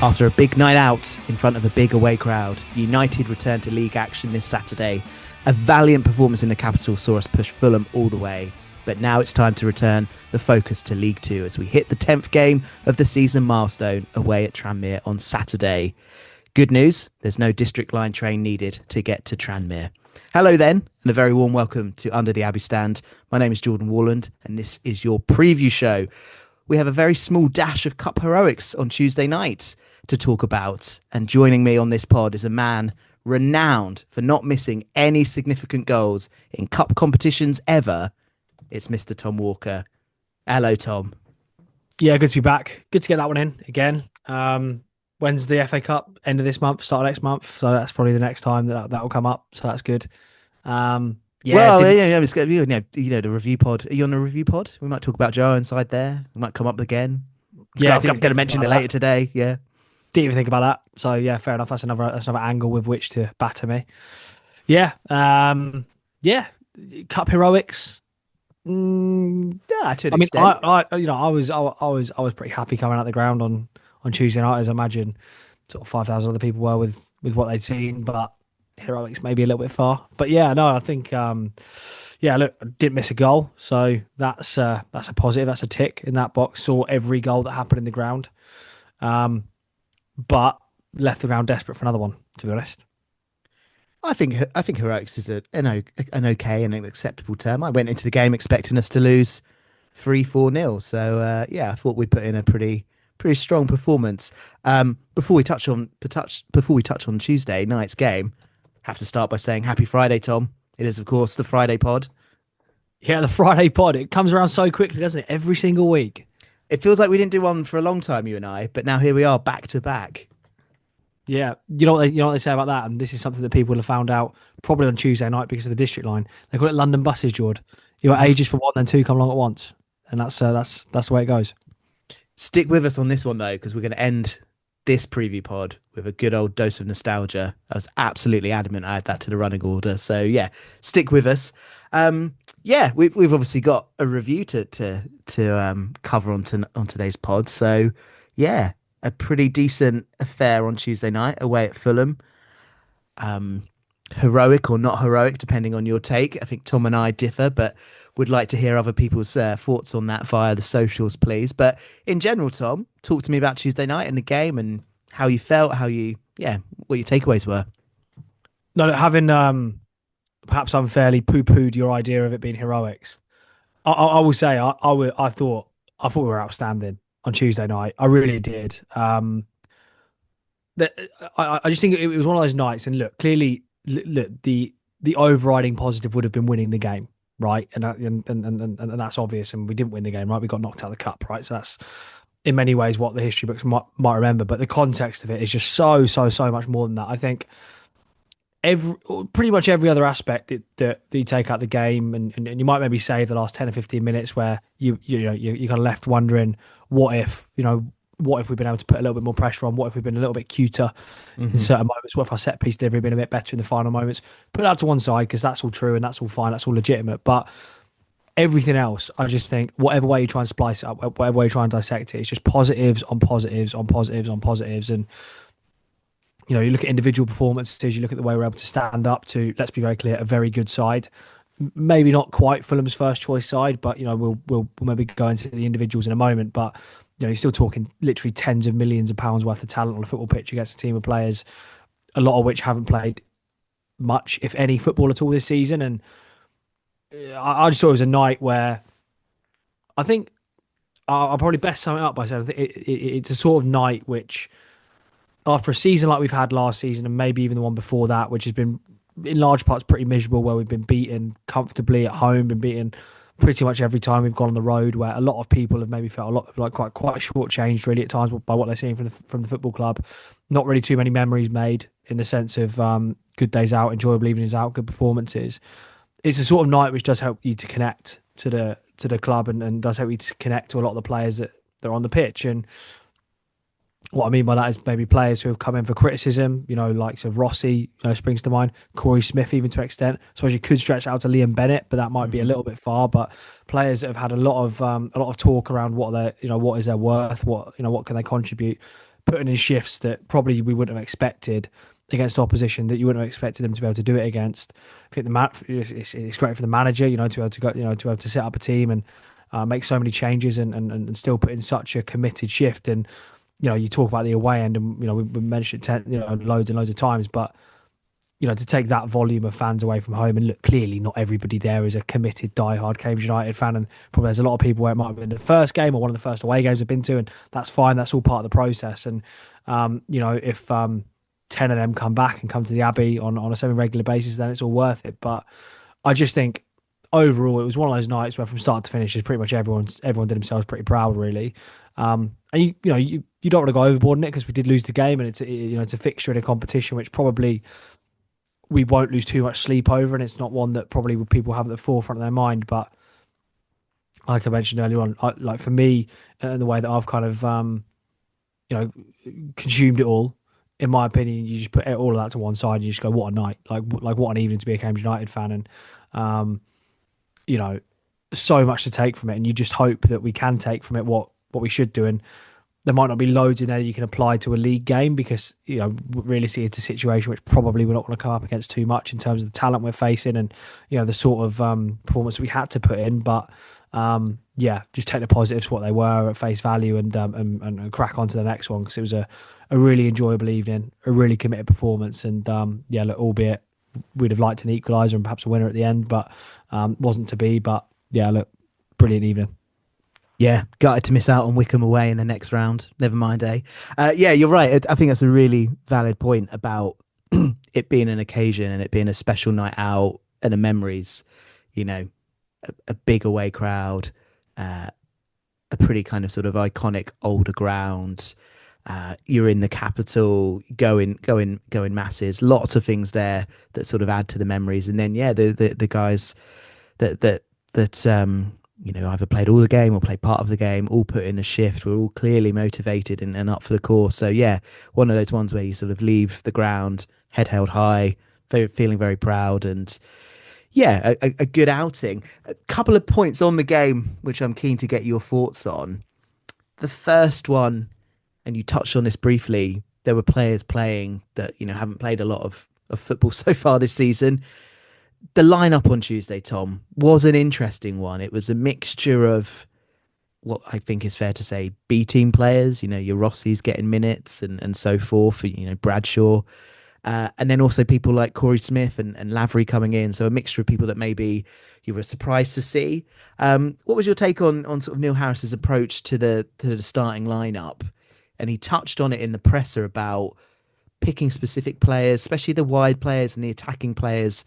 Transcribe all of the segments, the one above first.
After a big night out in front of a big away crowd, United returned to league action this Saturday. A valiant performance in the capital saw us push Fulham all the way. But now it's time to return the focus to League Two as we hit the 10th game of the season milestone away at Tranmere on Saturday. Good news, there's no district line train needed to get to Tranmere. Hello then, and a very warm welcome to Under the Abbey Stand. My name is Jordan Warland, and this is your preview show. We have a very small dash of Cup heroics on Tuesday night to talk about, and joining me on this pod is a man renowned for not missing any significant goals in Cup competitions ever. It's Mr. Tom Walker. Hello, Tom. Yeah, good to be back. Good to get that one in again. When's the FA Cup? End of this month, start of next month. So that's probably the next time that will come up. So that's good. The review pod. Are you on the review pod? We might talk about Joe inside there. We might come up again. Yeah, I'm going to mention it later today. Yeah. Didn't even think about that. So yeah, fair enough. That's another angle with which to batter me. Yeah. Cup heroics. To an extent. I was pretty happy coming out the ground on Tuesday night, as I imagine sort of 5,000 other people were with what they'd seen, but heroics maybe a little bit far. But yeah, no, I think look, I didn't miss a goal, so that's a positive. That's a tick in that box. Saw every goal that happened in the ground, but left the ground desperate for another one. To be honest. I think heroics is an okay and an acceptable term. I went into the game expecting us to lose 3-4-0. So I thought we'd put in a pretty strong performance. Before we touch on Tuesday night's game, have to start by saying Happy Friday, Tom. It is of course the Friday pod. Yeah, the Friday pod. It comes around so quickly, doesn't it? Every single week. It feels like we didn't do one for a long time, you and I, but now here we are back to back. Yeah, you know what they say about that, and this is something that people have found out probably on Tuesday night because of the district line. They call it London buses, Jord. You got ages for one, then two come along at once, and that's the way it goes. Stick with us on this one though, because we're going to end this preview pod with a good old dose of nostalgia. I was absolutely adamant I had that to the running order, so yeah, stick with us. We've obviously got a review to cover on today's pod, so yeah. A pretty decent affair on Tuesday night away at Fulham. Heroic or not heroic, depending on your take. I think Tom and I differ, but would like to hear other people's thoughts on that via the socials, please. But in general, Tom, talk to me about Tuesday night and the game and how you felt, what your takeaways were. No, having perhaps unfairly poo-pooed your idea of it being heroics. I will say I thought we were outstanding on Tuesday night. I really did. I just think it was one of those nights, and look, clearly, the overriding positive would have been winning the game, right? And that's obvious. And we didn't win the game, right? We got knocked out of the cup, right? So that's in many ways what the history books might remember. But the context of it is just so much more than that. I think pretty much every other aspect that you take out the game, and you might maybe say the last 10 or 15 minutes where you kind of left wondering, what if we've been able to put a little bit more pressure on? What if we've been a little bit cuter in certain moments? What if our set piece delivery been a bit better in the final moments? Put that to one side, because that's all true and that's all fine, that's all legitimate. But everything else, I just think whatever way you try and splice it up, whatever way you try and dissect it, it's just positives on positives on positives on positives. And you look at individual performances, you look at the way we're able to stand up to, let's be very clear, a very good side. Maybe not quite Fulham's first choice side, but we'll maybe go into the individuals in a moment. But you're still talking literally tens of millions of pounds worth of talent on a football pitch against a team of players, a lot of which haven't played much, if any, football at all this season. And I just thought it was a night where I think I'll probably best sum it up by saying it's a sort of night which, after a season like we've had last season, and maybe even the one before that, which has been in large parts pretty miserable, where we've been beaten comfortably at home, been beaten pretty much every time we've gone on the road, where a lot of people have maybe felt a lot like quite shortchanged really at times by what they're seeing from the football club. Not really too many memories made in the sense of good days out, enjoyable evenings out, good performances. It's a sort of night which does help you to connect to the club and does help you to connect to a lot of the players that are on the pitch. And what I mean by that is maybe players who have come in for criticism, like Rossi, springs to mind, Corey Smith, even to an extent. I suppose you could stretch out to Liam Bennett, but that might be a little bit far. But players that have had a lot of talk around what is their worth, what can they contribute. putting in shifts that probably we wouldn't have expected against opposition, that you wouldn't have expected them to be able to do it against. I think it's great for the manager, to be able to go, to be able to set up a team and make so many changes and still put in such a committed shift. And you talk about the away end, and we mentioned it loads and loads of times, but to take that volume of fans away from home, and look, clearly not everybody there is a committed diehard Cambridge United fan, and probably there's a lot of people where it might have been the first game or one of the first away games I've been to, and that's fine. That's all part of the process. And if 10 of them come back and come to the Abbey on a semi-regular basis, then it's all worth it. But I just think overall it was one of those nights where from start to finish, pretty much everyone did themselves pretty proud, really. And you don't want to go overboard in it, because we did lose the game, and it's a fixture in a competition which probably we won't lose too much sleep over, and it's not one that probably people have at the forefront of their mind. But like I mentioned earlier on, like for me, the way that I've kind of consumed it all, in my opinion, you just put all of that to one side and you just go, what a night, like what an evening to be a Cambridge United fan. And so much to take from it, and you just hope that we can take from it what we should do. And there might not be loads in there that you can apply to a league game, because realistically it's a situation which probably we're not going to come up against too much in terms of the talent we're facing and the sort of performance we had to put in. But just take the positives, what they were at face value, and crack on to the next one, because it was a really enjoyable evening, a really committed performance. And look, albeit we'd have liked an equaliser and perhaps a winner at the end, but wasn't to be. But look, brilliant evening. Yeah, gutted to miss out on Wickham away in the next round. Never mind, eh? You're right. I think that's a really valid point about it being an occasion and it being a special night out and the memories. A big away crowd, a pretty kind of sort of iconic older ground. You're in the capital, going masses. Lots of things there that sort of add to the memories. And then the guys that either played all the game or played part of the game, all put in a shift. We're all clearly motivated and up for the cause. So one of those ones where you sort of leave the ground, head held high, feeling very proud, and a good outing. A couple of points on the game, which I'm keen to get your thoughts on. The first one, and you touched on this briefly, there were players playing that, haven't played a lot of football so far this season. The lineup on Tuesday, Tom, was an interesting one. It was a mixture of what I think is fair to say B team players, your Rossies getting minutes and so forth, Bradshaw, and then also people like Corey Smith and Lavery coming in. So a mixture of people that maybe you were surprised to see. What was your take on sort of Neil Harris's approach to the starting lineup? And he touched on it in the presser about picking specific players, especially the wide players and the attacking players,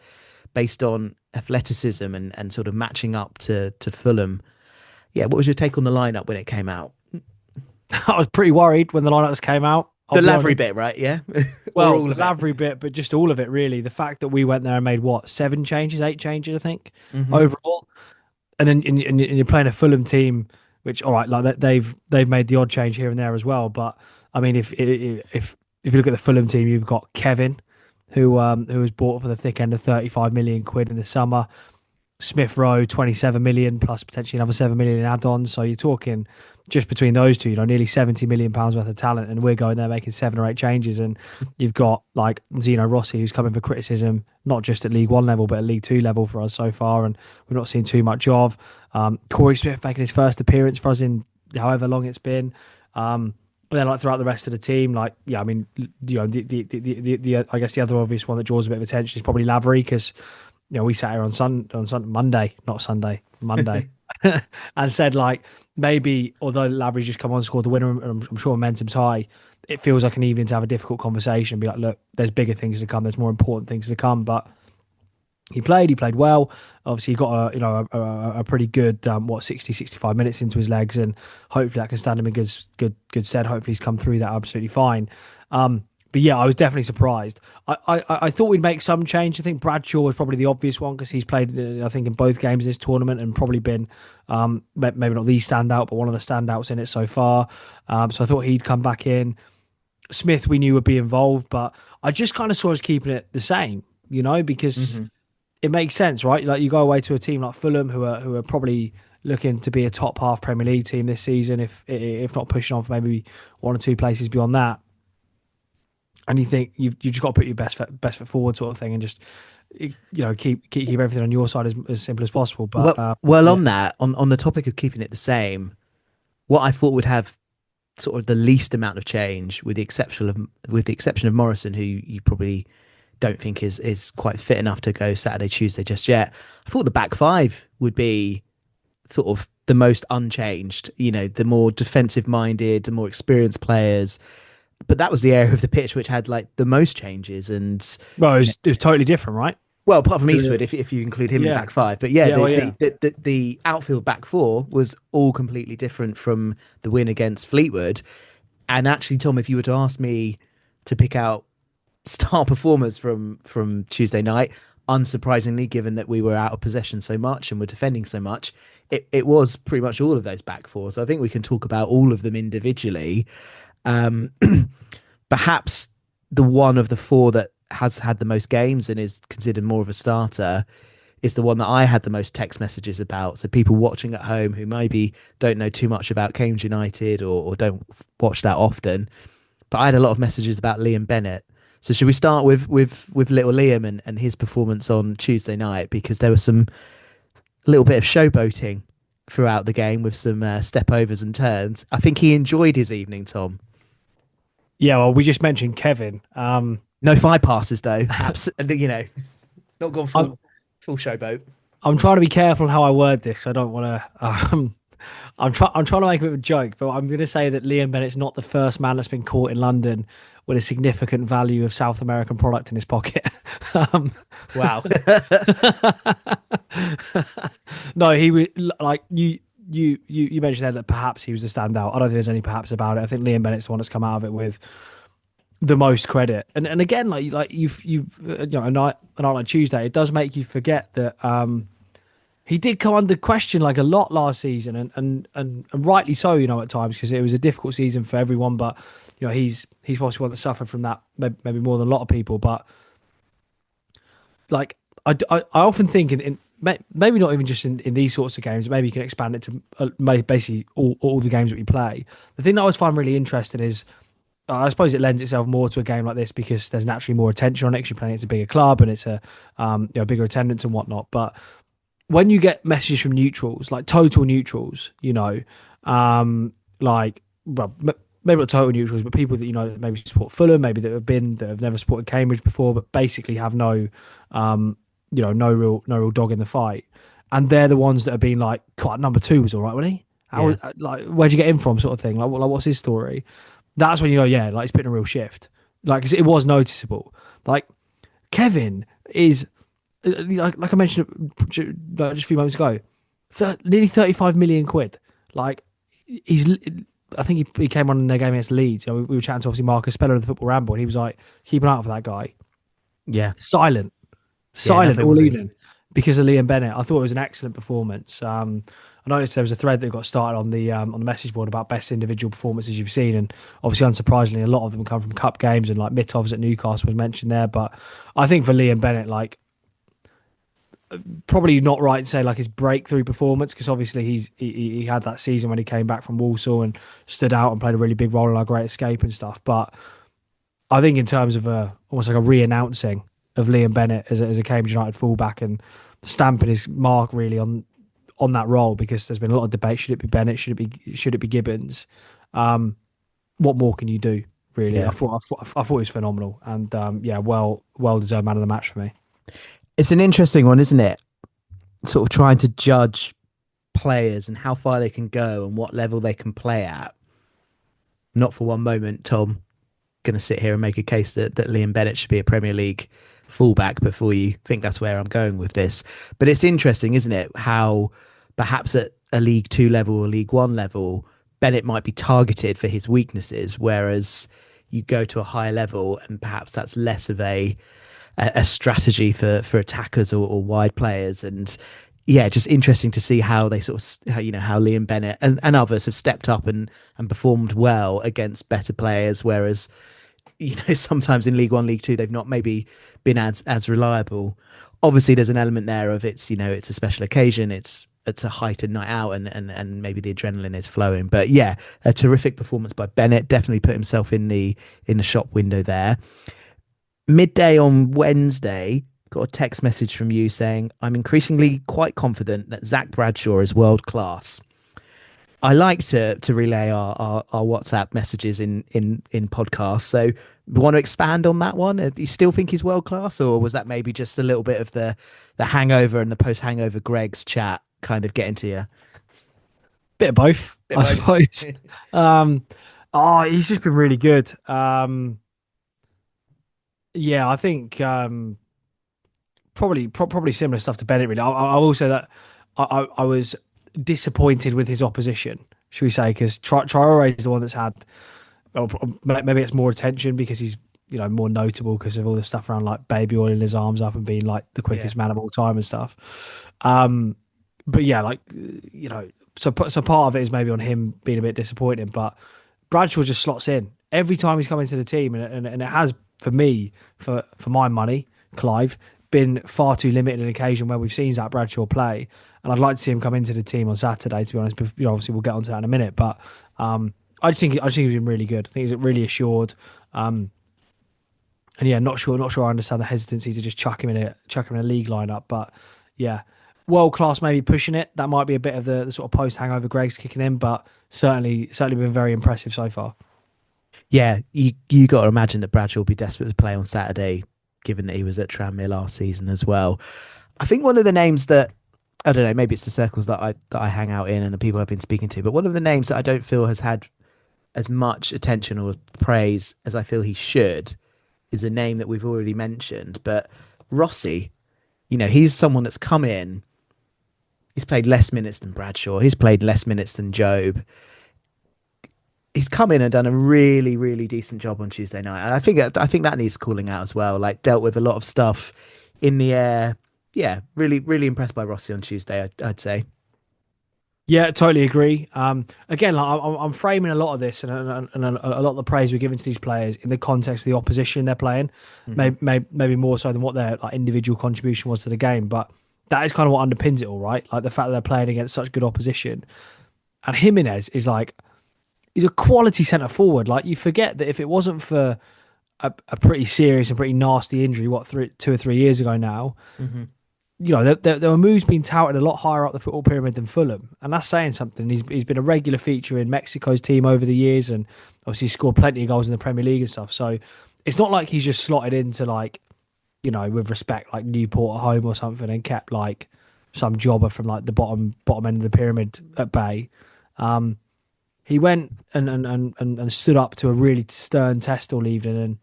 based on athleticism and sort of matching up to Fulham. What was your take on the lineup when it came out? I was pretty worried when the lineups came out. The Lavery bit, right? Yeah. Well, the Lavery bit, but just all of it, really. The fact that we went there and made, 8 changes, I think, overall. And then you're playing a Fulham team, which, all right, like they've made the odd change here and there as well. But, I mean, if you look at the Fulham team, you've got Kevin, who was bought for the thick end of 35 million quid in the summer. Smith Rowe, 27 million plus potentially another 7 million in add-ons. So you're talking just between those two, nearly 70 million pounds worth of talent, and we're going there making 7 or 8 changes. And you've got like Zeno Rossi, who's coming for criticism, not just at League One level, but at League Two level for us so far, and we've not seen too much of. Corey Smith making his first appearance for us in however long it's been. But then, like throughout the rest of the team, I guess the other obvious one that draws a bit of attention is probably Lavery, because we sat here on Monday, and said maybe although Lavery's just come on and scored the winner, and I'm sure momentum's high, it feels like an evening to have a difficult conversation and be like, look, there's bigger things to come, there's more important things to come. But he played well. Obviously, he got a pretty good 65 minutes into his legs, and hopefully that can stand him in good stead. Hopefully he's come through that absolutely fine. But I was definitely surprised. I thought we'd make some change. I think Bradshaw was probably the obvious one, because he's played, I think, in both games this tournament and probably been maybe not the standout, but one of the standouts in it so far. So I thought he'd come back in. Smith, we knew would be involved, but I just kind of saw us keeping it the same, because it makes sense, right? Like you go away to a team like Fulham, who are probably looking to be a top half Premier League team this season, if not pushing on for maybe one or two places beyond that. And you think you've just got to put your best foot forward, sort of thing, and just keep everything on your side as simple as possible. But Well, yeah, on that, on the topic of keeping it the same, what I thought would have sort of the least amount of change, with the exception of Morrison, who you probably don't think is quite fit enough to go Saturday, Tuesday just yet. I thought the back five would be sort of the most unchanged. The more defensive minded, the more experienced players. But that was the area of the pitch which had like the most changes, and well, you know, it was totally different, right? well, apart from Eastwood, if you include him in Yeah, back five. But yeah, yeah, well, yeah. the outfield back four was all completely different from the win against Fleetwood. And actually, Tom, if you were to ask me to pick out star performers from Tuesday night, unsurprisingly, given that we were out of possession so much and were defending so much, it was pretty much all of those back four. So I think we can talk about all of them individually. Um, Perhaps the one of the four that has had the most games and is considered more of a starter is the one that I had the most text messages about. So people watching at home who maybe don't know too much about Cambridge United or don't watch that often, but I had a lot of messages about Liam Bennett. So should we start with little Liam and his performance on Tuesday night, because there was some little bit of showboating throughout the game with some step overs and turns. I think he enjoyed his evening, Tom. Yeah, well, we just mentioned Kevin. No thigh passes though. Absolutely, not gone full showboat. I'm trying to be careful how I word this. I don't want to. I'm trying to make a bit of a joke, but I'm going to say that Liam Bennett's not the first man that's been caught in London with a significant value of South American product in his pocket. um, Wow. no, he was like you mentioned there that perhaps he was the standout. I don't think there's any perhaps about it. I think Liam Bennett's the one that's come out of it with the most credit. And again, like a night like Tuesday, it does make you forget that he did come under question like a lot last season, and rightly so, at times, because it was a difficult season for everyone. But he's possibly one that suffered from that maybe more than a lot of people. But like I often think in maybe not even just in these sorts of games, maybe you can expand it to basically all the games that we play. The thing that I always find really interesting is, I suppose it lends itself more to a game like this because there's naturally more attention on it, 'cause you're playing, it's a bigger club and it's a bigger attendance and whatnot. But when you get messages from neutrals, like total neutrals, like, well, maybe not total neutrals, but people that maybe support Fulham, maybe that have never supported Cambridge before, but basically have no real dog in the fight, and they're the ones that have been like, "God, number two was all right, wasn't he? Like, where'd you get him from?" Sort of thing. Like, what's his story? That's when like it's been a real shift. Like, 'cause it was noticeable. Like, Kevin is like I mentioned just a few moments ago, nearly 35 million quid. Like, I think he came on in their game against Leeds. We were chatting to obviously Marcus Speller of the Football Ramble, and he was like, keep an eye out for that guy. Yeah. Silent all evening because of Liam Bennett. I thought it was an excellent performance. I noticed there was a thread that got started on the message board about best individual performances you've seen, and obviously, unsurprisingly, a lot of them come from cup games, and like Mitov's at Newcastle was mentioned there. But I think for Liam Bennett, like, probably not right to say like his breakthrough performance, because obviously he had that season when he came back from Walsall and stood out and played a really big role in our Great Escape and stuff. But I think in terms of almost like a re-announcing of Liam Bennett as a Cambridge United fullback and stamping his mark really on that role, because there's been a lot of debate: should it be Bennett? Should it be Gibbons? What more can you do, really? Yeah. I thought it was phenomenal, and well deserved man of the match for me. It's an interesting one, isn't it? Sort of trying to judge players and how far they can go and what level they can play at. Not for one moment, Tom, going to sit here and make a case that Liam Bennett should be a Premier League fullback before you think that's where I'm going with this. But it's interesting, isn't it? How perhaps at a League Two level or League One level, Bennett might be targeted for his weaknesses, whereas you go to a higher level and perhaps that's less of a strategy for attackers or wide players. And yeah, just interesting to see how they sort of how Liam Bennett and others have stepped up and performed well against better players, whereas sometimes in League One, League Two they've not maybe been as reliable. Obviously there's an element there of it's a special occasion, it's it's a heightened night out, and maybe the adrenaline is flowing. But yeah, a terrific performance by Bennett. Definitely put himself in the shop window there. Midday on Wednesday, got a text message from you saying, I'm increasingly quite confident that Zach Bradshaw is world class. I like to relay our WhatsApp messages in podcasts. So we want to expand on that one. Do you still think he's world class, or was that maybe just a little bit of the hangover and the post hangover Greg's chat kind of getting to you? Bit of both, Bit I of both. suppose. um, oh, he's just been really good. Yeah, I think probably similar stuff to Bennett. Really, I will say that I was disappointed with his opposition, should we say? Because Traore is the one that's had, well, maybe it's more attention because he's more notable because of all the stuff around like baby oiling his arms up and being like the Yeah. quickest man of all time and stuff. But yeah, like so part of it is maybe on him being a bit disappointing, but Bradshaw just slots in every time he's come into the team, and it has for me for my money, Clive, been far too limited an occasion where we've seen Zach Bradshaw play, and I'd like to see him come into the team on Saturday. To be honest, but, obviously we'll get onto that in a minute, but I just think he's been really good. I think he's really assured. And yeah, not sure I understand the hesitancy to just chuck him in a league lineup, but yeah, world class maybe pushing it. That might be a bit of the sort of post hangover Greg's kicking in, but certainly been very impressive so far. Yeah, you got to imagine that Bradshaw will be desperate to play on Saturday, given that he was at Tranmere last season as well. I think one of the names that I don't know, maybe it's the circles that I hang out in and the people I've been speaking to, but one of the names that I don't feel has had as much attention or praise as I feel he should is a name that we've already mentioned. But Rossi, he's someone that's come in. He's played less minutes than Bradshaw. He's played less minutes than Job. He's come in and done a really, really decent job on Tuesday night. And I think that needs calling out as well. Like dealt with a lot of stuff in the air. Yeah, really, really impressed by Rossi on Tuesday. I'd say. Yeah, totally agree. Again, like, I'm framing a lot of this and a lot of the praise we're giving to these players in the context of the opposition they're playing, Hmm. maybe more so than what their like individual contribution was to the game. But that is kind of what underpins it all, right? Like the fact that they're playing against such good opposition. And Jimenez is like he's a quality centre forward. Like you forget that if it wasn't for a pretty serious and pretty nasty injury, 2 or 3 years ago now, Hmm. there were moves being touted a lot higher up the football pyramid than Fulham, and that's saying something. He's been a regular feature in Mexico's team over the years, and obviously scored plenty of goals in the Premier League and stuff. So it's not like he's just slotted into like with respect like Newport at home or something and kept like some jobber from like the bottom end of the pyramid at bay. Um, he went and stood up to a really stern test all evening, and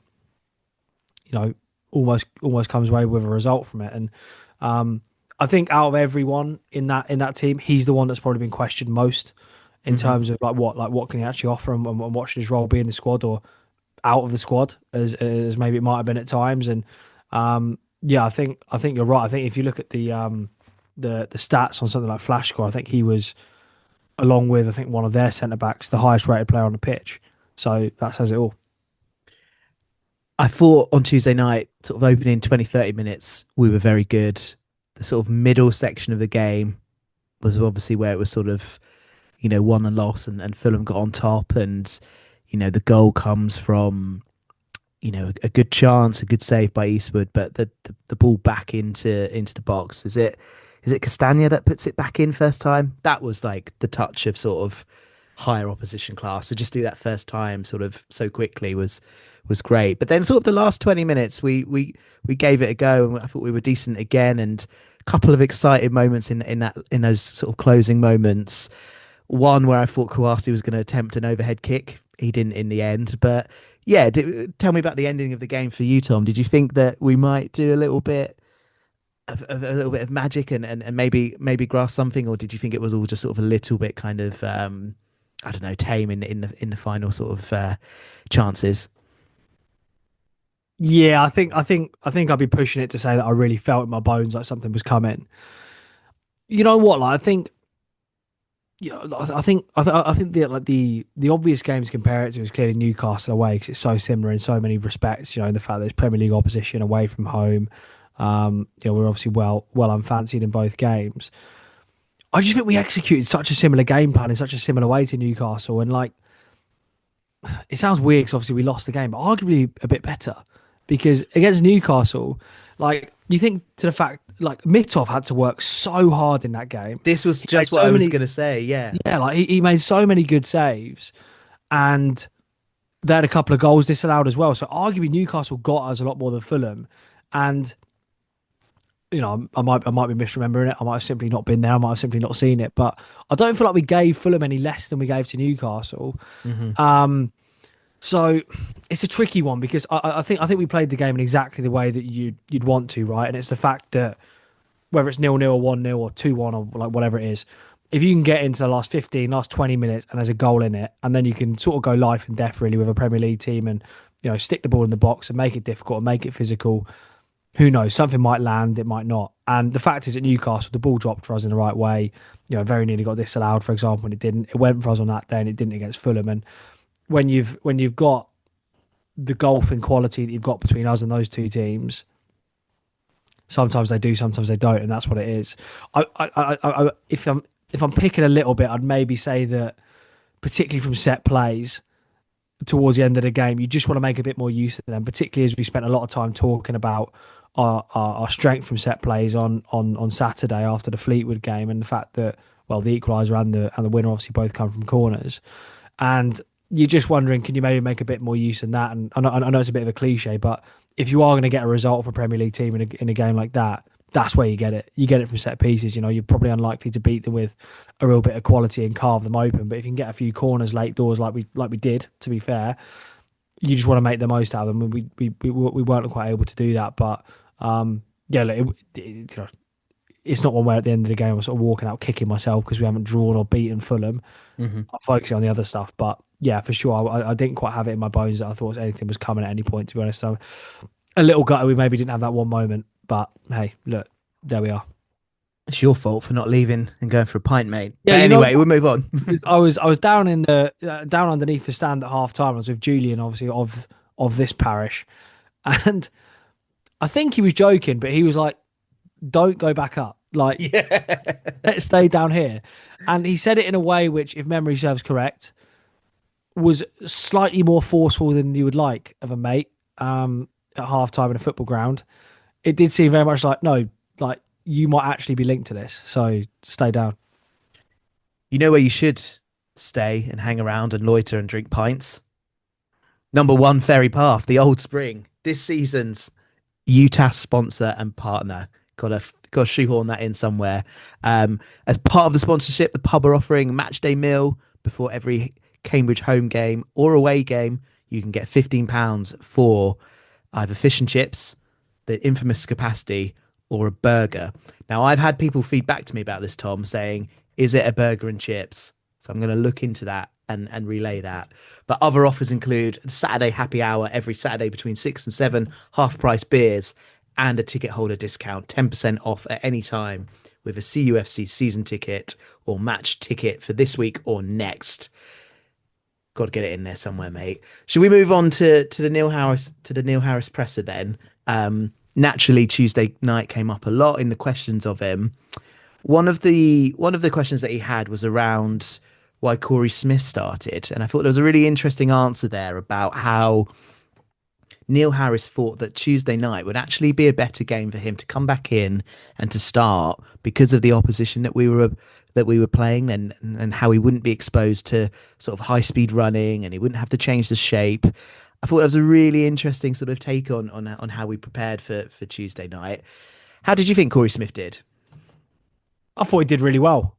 you know almost comes away with a result from it. And um, I think out of everyone in that team, he's the one that's probably been questioned most in Hmm. terms of what can he actually offer and what should his role be in the squad or out of the squad as maybe it might have been at times. And yeah, I think you're right. I think if you look at the stats on something like Flash Score, I think he was along with I think one of their centre backs the highest rated player on the pitch. So that says it all. I thought on Tuesday night, sort of opening 20, 30 minutes, we were very good. The sort of middle section of the game was obviously where it was sort of, won and lost, and Fulham got on top. And, the goal comes from, a good chance, a good save by Eastwood, but the ball back into the box. Is it Castagna that puts it back in first time? That was like the touch of sort of higher opposition class. So just do that first time sort of so quickly was great. But then sort of the last 20 minutes we gave it a go, and I thought we were decent again, and a couple of exciting moments in those sort of closing moments. One where I thought Kouassi was going to attempt an overhead kick. He didn't in the end. But yeah, tell me about the ending of the game for you, Tom. Did you think that we might do a little bit of a little bit of magic and maybe grasp something, or did you think it was all just sort of a little bit kind of I don't know, tame in the final sort of chances? Yeah, I think I'd be pushing it to say that I really felt in my bones like something was coming. You know what? Like I think, I think the obvious game to compare it to is clearly Newcastle away because it's so similar in so many respects. In the fact that it's Premier League opposition away from home. We're obviously well unfancied in both games. I just think we executed such a similar game plan in such a similar way to Newcastle, and like it sounds weird because obviously we lost the game, but arguably a bit better because against Newcastle, like you think to the fact like Mitov had to work so hard in that game. This was He made just what so I was many, going to say. Yeah. yeah, like he made so many good saves, and they had a couple of goals disallowed as well. So arguably Newcastle got us a lot more than Fulham, and I might be misremembering it. I might have simply not been there. I might have simply not seen it. But I don't feel like we gave Fulham any less than we gave to Newcastle. Hmm. So it's a tricky one because I think we played the game in exactly the way that you'd want to, right? And it's the fact that whether it's 0-0 or 1-0 or 2-1 or like whatever it is, if you can get into the last 15, last 20 minutes and there's a goal in it, and then you can sort of go life and death really with a Premier League team and stick the ball in the box and make it difficult and make it physical. Who knows? Something might land, it might not. And the fact is, at Newcastle, the ball dropped for us in the right way. Very nearly got disallowed, for example, and it didn't. It went for us on that day, and it didn't against Fulham. And when you've got the golfing quality that you've got between us and those two teams, sometimes they do, sometimes they don't, and that's what it is. If I'm picking a little bit, I'd maybe say that, particularly from set plays towards the end of the game, you just want to make a bit more use of them, particularly as we spent a lot of time talking about our strength from set plays on Saturday after the Fleetwood game, and the fact that, well, the equaliser and the winner obviously both come from corners. And you're just wondering, can you maybe make a bit more use in that? And I know it's a bit of a cliche, but if you are going to get a result for a Premier League team in a game like that, that's where you get it. You get it from set pieces. You're probably unlikely to beat them with a real bit of quality and carve them open. But if you can get a few corners, late doors, like we did, to be fair, you just want to make the most out of them. We weren't quite able to do that. But yeah, look, it's not one where at the end of the game I'm sort of walking out kicking myself because we haven't drawn or beaten Fulham. Hmm. I'm focusing on the other stuff. But yeah, for sure, I didn't quite have it in my bones that I thought anything was coming at any point, to be honest. So a little gutted we maybe didn't have that one moment. But hey, look, there we are. It's your fault for not leaving and going for a pint, mate. Yeah, But anyway, we'll move on. I was down in the down underneath the stand at half time. I was with Julian, obviously of this parish, and I think he was joking, but he was like, "Don't go back up, like Yeah. let's stay down here." And he said it in a way which, if memory serves correct, was slightly more forceful than you would like of a mate at half time in a football ground. It did seem very much like, no, like you might actually be linked to this, so stay down. You know where you should stay and hang around and loiter and drink pints? Number one, Ferry Path, the Old Spring. This season's UTAS sponsor and partner. Got to shoehorn that in somewhere. As part of the sponsorship, the pub are offering Matchday Meal before every Cambridge home game or away game. You can get £15 for either fish and chips, the infamous skepasti, or a burger. Now, I've had people feed back to me about this, Tom, saying, is it a burger and chips? So I'm going to look into that and relay that. But other offers include Saturday happy hour every Saturday between 6 and 7, half-price beers, and a ticket holder discount, 10% off at any time with a CUFC season ticket or match ticket for this week or next. Got to get it in there somewhere, mate. Should we move on to the Neil Harris presser then? Naturally, Tuesday night came up a lot in the questions of him. One of the questions that he had was around why Corey Smith started, and I thought there was a really interesting answer there about how Neil Harris thought that Tuesday night would actually be a better game for him to come back in and to start because of the opposition that we were playing, and how he wouldn't be exposed to sort of high speed running and he wouldn't have to change the shape. I thought that was a really interesting sort of take on how we prepared for Tuesday night. How did you think Corey Smith did? I thought he did really well.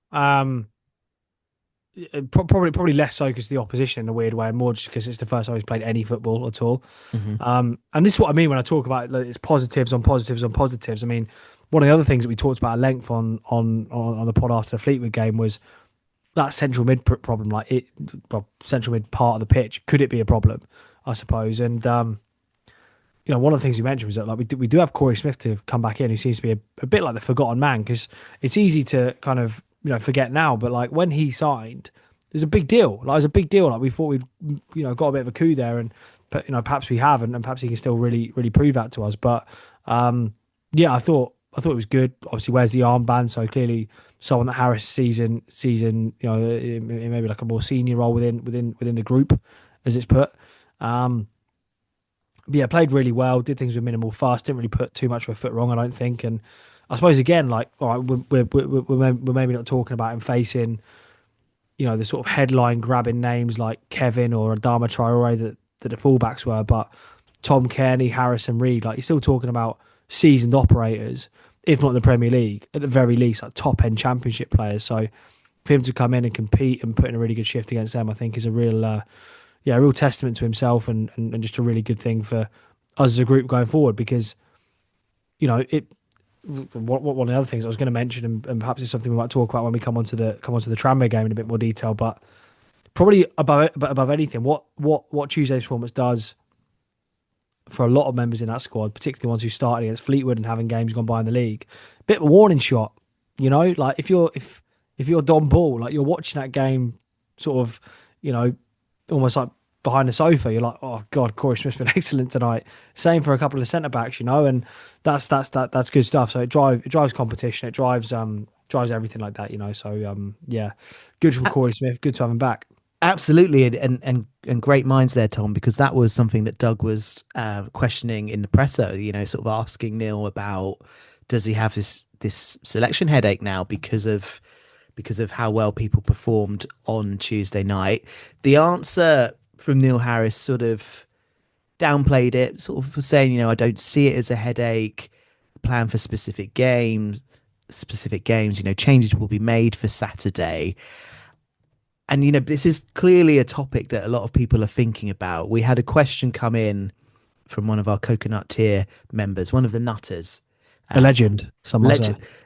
Probably less so because the opposition in a weird way, and more just because it's the first time he's played any football at all. Mm-hmm. And this is what I mean when I talk about like, it's positives on positives on positives. I mean, one of the other things that we talked about at length on the pod after the Fleetwood game was that central mid problem. Like central mid part of the pitch, could it be a problem? I suppose. And one of the things you mentioned was that like we do have Corey Smith to come back in, who seems to be a bit like the forgotten man, because it's easy to kind of forget now, but like when he signed, there's a big deal. Like, it was a big deal. Like, we thought we'd got a bit of a coup there, and perhaps we have, and perhaps he can still really really prove that to us. But yeah, I thought thought it was good. Obviously, wears the armband, so clearly someone that Harris season, maybe like a more senior role within the group, as it's put. Um, but yeah, played really well. Did things with minimal fuss. Didn't really put too much of a foot wrong, I don't think. And I suppose again, like, all right, we're maybe not talking about him facing, the sort of headline grabbing names like Kevin or Adama Traore that the fullbacks were, but Tom Kearney, Harrison Reed, like you're still talking about seasoned operators, if not in the Premier League, at the very least, like top end Championship players. So for him to come in and compete and put in a really good shift against them, I think is a real testament to himself and just a really good thing for us as a group going forward because, it. One of the other things I was going to mention, and perhaps it's something we might talk about when we come onto the Tranmere game in a bit more detail, but probably above anything, what Tuesday's performance does for a lot of members in that squad, particularly ones who started against Fleetwood and having games gone by in the league, bit of a warning shot. Like if you're Don Ball, like you're watching that game, sort of, almost like behind the sofa. You're like, oh god, Corey Smith's been excellent tonight. Same for a couple of the centre backs, and that's good stuff. So it drives competition. It drives everything like that, So yeah, good from Corey Smith. Good to have him back. Absolutely, and great minds there, Tom, because that was something that Doug was questioning in the presser. Sort of asking Neil about, does he have this selection headache now because of how well people performed on Tuesday night? The answer from Neil Harris sort of downplayed it, sort of saying, I don't see it as a headache. Plan for specific games. Changes will be made for Saturday. And, this is clearly a topic that a lot of people are thinking about. We had a question come in from one of our coconut tier members, one of the nutters. A legend.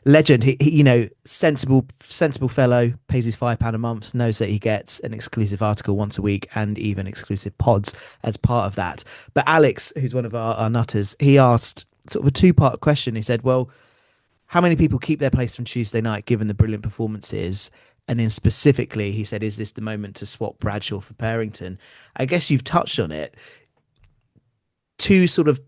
Legend. He sensible fellow, pays his £5 a month, knows that he gets an exclusive article once a week and even exclusive pods as part of that. But Alex, who's one of our nutters, he asked sort of a two-part question. He said, well, how many people keep their place from Tuesday night given the brilliant performances? And then specifically, he said, is this the moment to swap Bradshaw for Purrington? I guess you've touched on it. Two sort of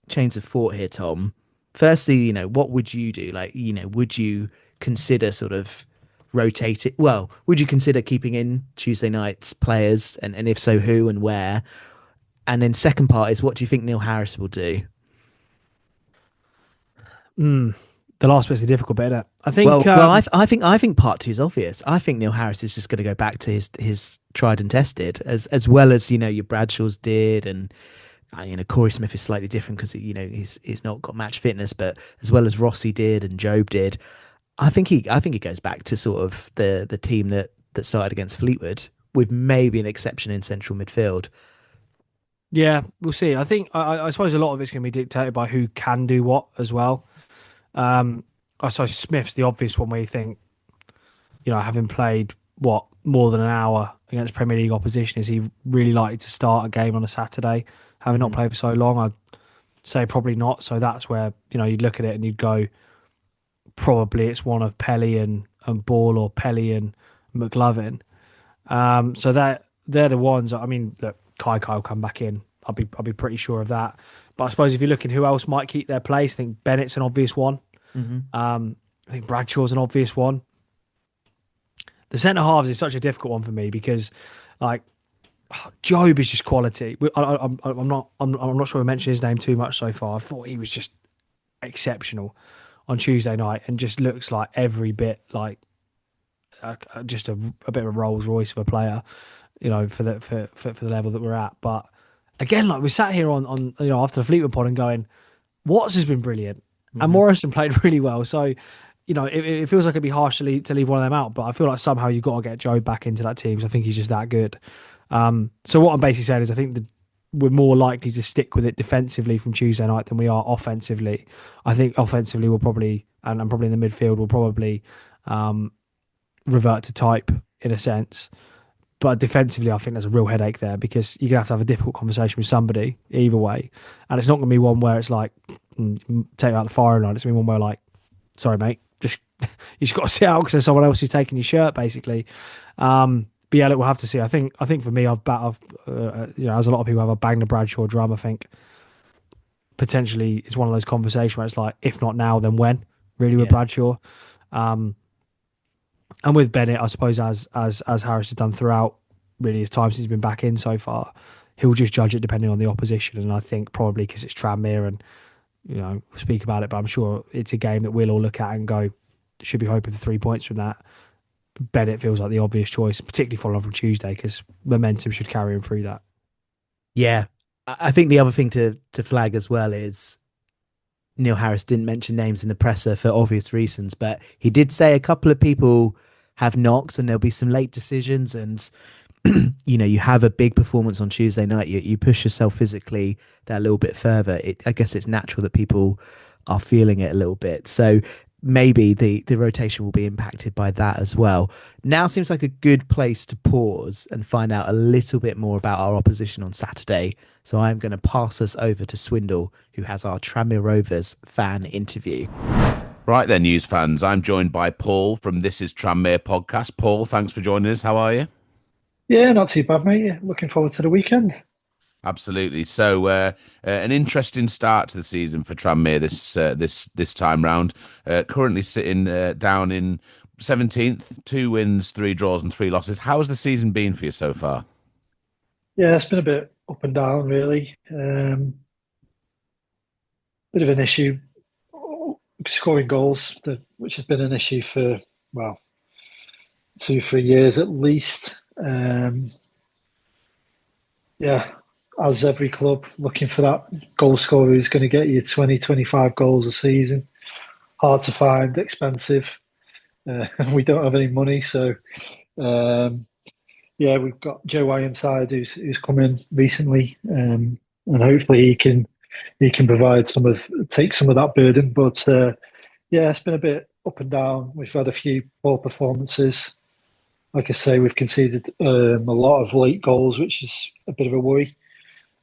chains of thought here, Tom. Firstly, what would you do? Like, would you consider sort of rotating? Well, would you consider keeping in Tuesday night's players? And if so, who and where? And then second part is, what do you think Neil Harris will do? The last bit's the difficult bit, isn't it? I think. I think part two is obvious. I think Neil Harris is just going to go back to his tried and tested, as well as your Bradshaws did, and Corey Smith is slightly different because he's not got match fitness, but as well as Rossi did and Job did, I think he goes back to sort of the team that started against Fleetwood, with maybe an exception in central midfield. Yeah, we'll see. I think I suppose a lot of it's going to be dictated by who can do what as well. I suppose Smith's the obvious one where you think, having played more than an hour against Premier League opposition, is he really likely to start a game on a Saturday? Having not played for so long, I'd say probably not. So that's where, you'd look at it and you'd go, probably it's one of Pelly and Ball, or Pelly and McLovin. So they're the ones. I mean, look, Kai will come back in. I'll be pretty sure of that. But I suppose if you're looking who else might keep their place, I think Bennett's an obvious one. Mm-hmm. I think Bradshaw's an obvious one. The centre halves is such a difficult one for me because, like, Job is just quality. I'm not sure we mentioned his name too much so far. I thought he was just exceptional on Tuesday night and just looks like every bit like just a bit of a Rolls Royce of a player, for the level that we're at. But again, like we sat here on after the Fleetwood pod and going, Watts has been brilliant, and Morrison played really well. So, it feels like it'd be harsh to leave one of them out, but I feel like somehow you've got to get Joe back into that team because I think he's just that good. So what I'm basically saying is I think we're more likely to stick with it defensively from Tuesday night than we are offensively. I think offensively we'll probably, and probably in the midfield, we'll probably revert to type in a sense. But defensively, I think there's a real headache there because you're going to have a difficult conversation with somebody either way. And it's not going to be one where it's like, take out the firing line. It's going to be one where like, sorry, mate, you just got to sit out because there's someone else who's taking your shirt, basically. But yeah, look, we'll have to see. I think for me, as a lot of people have, I've banged the Bradshaw drum. I think potentially it's one of those conversations where it's like, if not now, then when? Really, with Yeah. Bradshaw, um, and with Bennett, I suppose as Harris has done throughout really his time since he's been back in so far, he'll just judge it depending on the opposition. And I think probably because it's Tranmere and we'll speak about it, but I'm sure it's a game that we'll all look at and go, should be hoping for 3 points from that. Bennett feels like the obvious choice, particularly following from Tuesday, because momentum should carry him through that. Yeah. I think the other thing to flag as well is Neil Harris didn't mention names in the presser for obvious reasons, but he did say a couple of people have knocks and there'll be some late decisions. And, you have a big performance on Tuesday night. You push yourself physically that little bit further. I guess it's natural that people are feeling it a little bit. So maybe the rotation will be impacted by that as well. Now seems like a good place to pause and find out a little bit more about our opposition on Saturday. So I'm going to pass us over to Swindle, who has our Tranmere Rovers fan interview. Right then, news fans. I'm joined by Paul from This Is Tranmere podcast. Paul, thanks for joining us. How are you? Yeah, not too bad, mate. Looking forward to the weekend. Absolutely. So, an interesting start to the season for Tranmere this time round. Currently sitting down in 17th, 2 wins, 3 draws, and 3 losses. How has the season been for you so far? Yeah, it's been a bit up and down, really. Bit of an issue scoring goals, which has been an issue for, well, 2-3 years at least. Yeah, as every club, looking for that goal scorer who's going to get you 20, 25 goals a season. Hard to find, expensive. We don't have any money, so yeah, we've got Joe Ironside who's come in recently, and hopefully he can take some of that burden. But yeah, it's been a bit up and down. We've had a few poor performances. Like I say, we've conceded a lot of late goals, which is a bit of a worry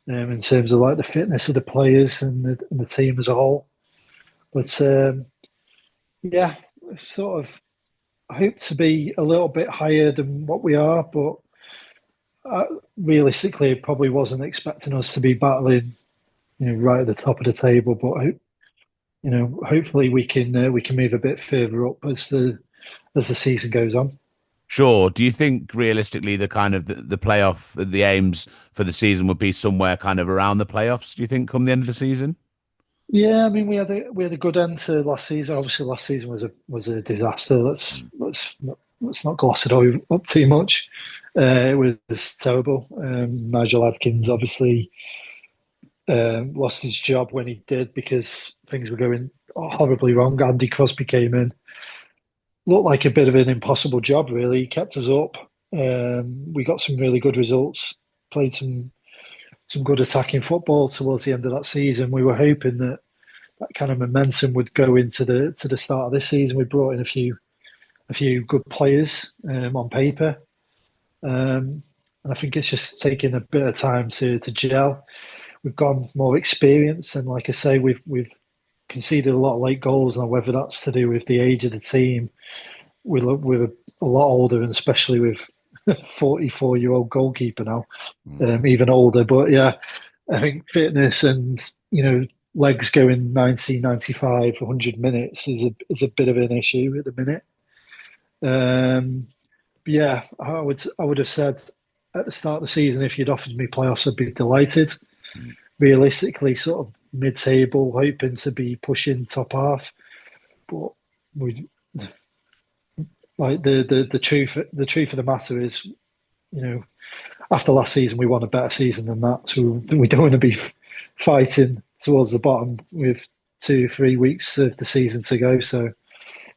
in terms of like the fitness of the players and the team as a whole. But yeah, sort of hope to be a little bit higher than what we are, but realistically, it probably wasn't expecting us to be battling, right at the top of the table. But hopefully we can move a bit further up as the season goes on. Sure. Do you think realistically the kind of the playoff, the aims for the season would be somewhere kind of around the playoffs? Do you think come the end of the season? Yeah, I mean we had a good end to last season. Obviously, last season was a disaster. Let's not gloss it up too much. It was terrible. Nigel Adkins obviously lost his job when he did because things were going horribly wrong. Andy Crosby came in, looked like a bit of an impossible job. Really, he kept us up. We got some really good results. Played some good attacking football towards the end of that season. We were hoping that kind of momentum would go into the start of this season. We brought in a few good players on paper, and I think it's just taken a bit of time to gel. We've gone more experience, and like I say, we've conceded a lot of late goals. Now, whether that's to do with the age of the team, we're a lot older, and especially with 44-year-old goalkeeper now, even older. But yeah, I think fitness and legs going 90, 95, 100 minutes is a bit of an issue at the minute. But yeah, I would have said at the start of the season, if you'd offered me playoffs, I'd be delighted. Realistically, sort of mid-table, hoping to be pushing top half, but we like the truth of the matter is, after last season we won a better season than that, so we don't want to be fighting towards the bottom with 2-3 weeks of the season to go. So